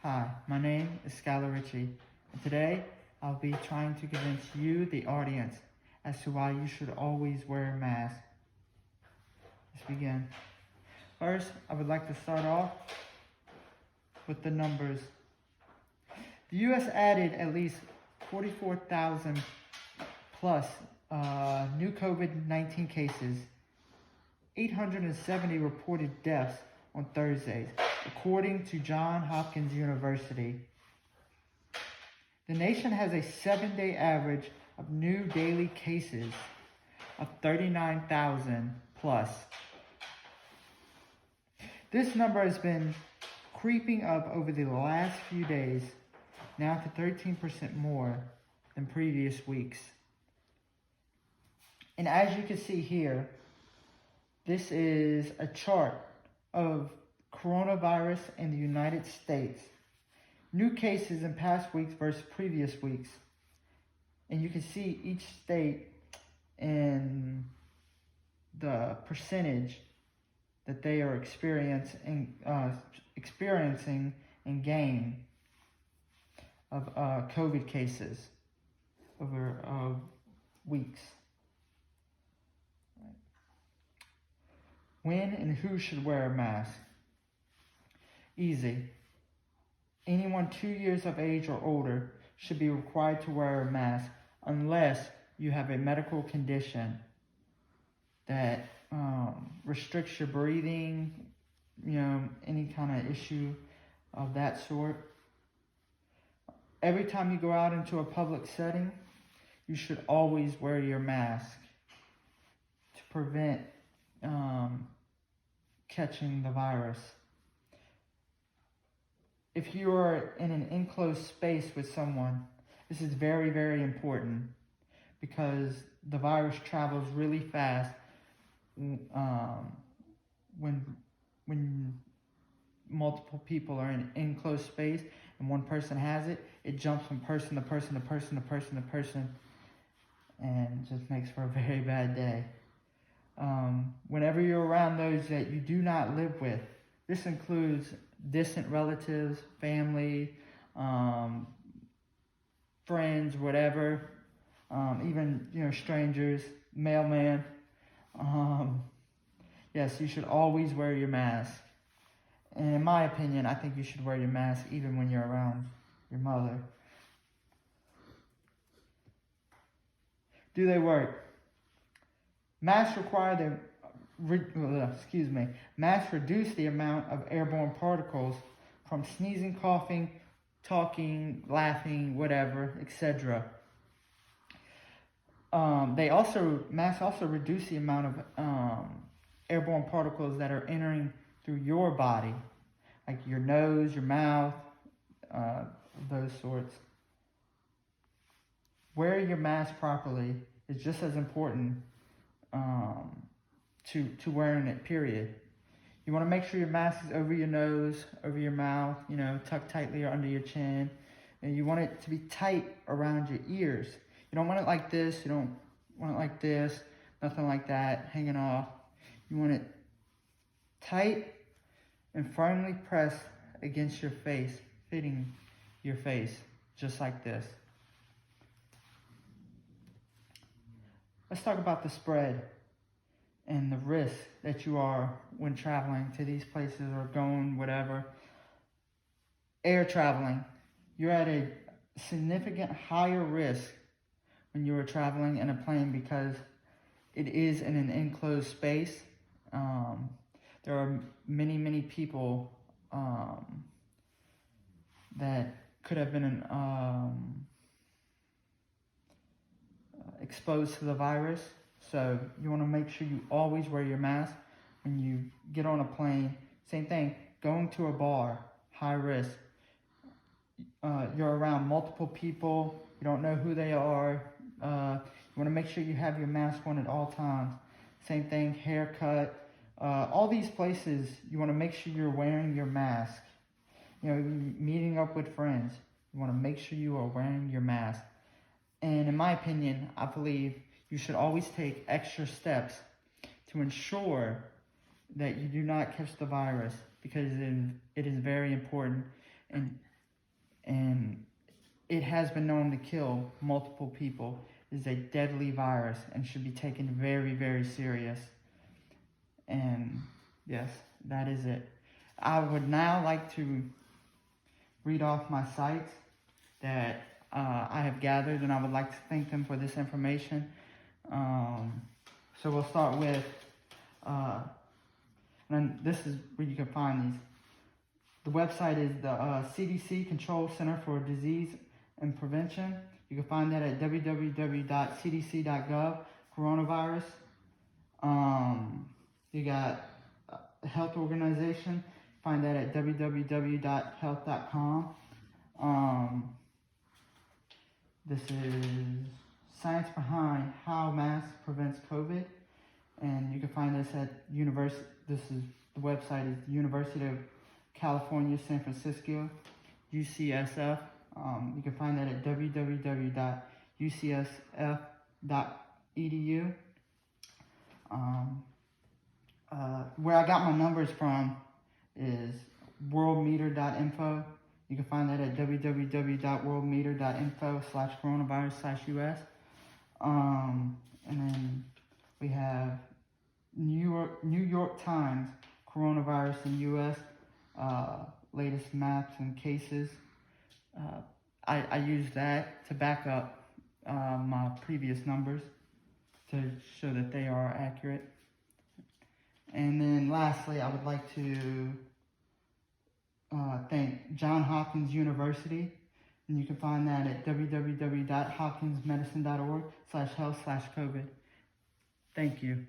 Hi, my name is Skylar Ritchie, and today I'll be trying to convince you, the audience, as to why you should always wear a mask. Let's begin. First, I would like to start off with the numbers. The U.S. added at least 44,000 plus new COVID-19 cases, 870 reported deaths on Thursdays, according to Johns Hopkins University. The nation has a 7-day average of new daily cases of 39,000 plus. This number has been creeping up over the last few days, now to 13% more than previous weeks. And as you can see here, this is a chart of coronavirus in the United States. New cases in past weeks versus previous weeks. And you can see each state and the percentage that they are experiencing and gain of COVID cases over weeks. When and who should wear a mask? Easy. Anyone 2 years of age or older should be required to wear a mask unless you have a medical condition that restricts your breathing, any kind of issue of that sort. Every time you go out into a public setting, you should always wear your mask to prevent catching the virus. If you are in an enclosed space with someone, this is very, very important because the virus travels really fast when multiple people are in an enclosed space and one person has it, it jumps from person to person to person to person to person and just makes for a very bad day. Whenever you're around those that you do not live with, this includes distant relatives, family, friends, whatever, even strangers, mailman. Yes, you should always wear your mask. And in my opinion, I think you should wear your mask even when you're around your mother. Do they work? Masks Masks reduce the amount of airborne particles from sneezing, coughing, talking, laughing, whatever, etc. Masks also reduce the amount of airborne particles that are entering through your body, like your nose, your mouth, those sorts. Wearing your mask properly is just as important to wearing it, period. You want to make sure your mask is over your nose, over your mouth, tucked tightly or under your chin. And you want it to be tight around your ears. You don't want it like this, you don't want it like this, nothing like that, hanging off. You want it tight and firmly pressed against your face, fitting your face, just like this. Let's talk about the spread and the risk that you are when traveling to these places or going, whatever. Air traveling, you're at a significant higher risk when you are traveling in a plane because it is in an enclosed space. There are many, many people that could have been exposed to the virus. So you want to make sure you always wear your mask when you get on a plane. Same thing, going to a bar, high risk. You're around multiple people. You don't know who they are. You want to make sure you have your mask on at all times. Same thing, haircut. All these places, you want to make sure you're wearing your mask. Meeting up with friends, you want to make sure you are wearing your mask. And in my opinion, I believe you should always take extra steps to ensure that you do not catch the virus because it is very important. And and it has been known to kill multiple people. It is a deadly virus and should be taken very, very serious. And yes, that is it. I would now like to read off my sites that I have gathered, and I would like to thank them for this information. So we'll start with, and this is where you can find these. The website is the CDC, Control Center for Disease and Prevention. You can find that at www.cdc.gov, coronavirus. You got a health organization. Find that at www.health.com. This is Science Behind How Mask Prevents COVID. And you can find this at the website is the University of California, San Francisco, UCSF. You can find that at www.ucsf.edu. Where I got my numbers from is worldmeter.info. You can find that at www.worldmeter.info/coronavirus/US. And then we have New York Times, coronavirus in US, latest maps and cases. I use that to back up my previous numbers to show that they are accurate. And then lastly, I would like to thank Johns Hopkins University, and you can find that at www.hopkinsmedicine.org/health/COVID. Thank you.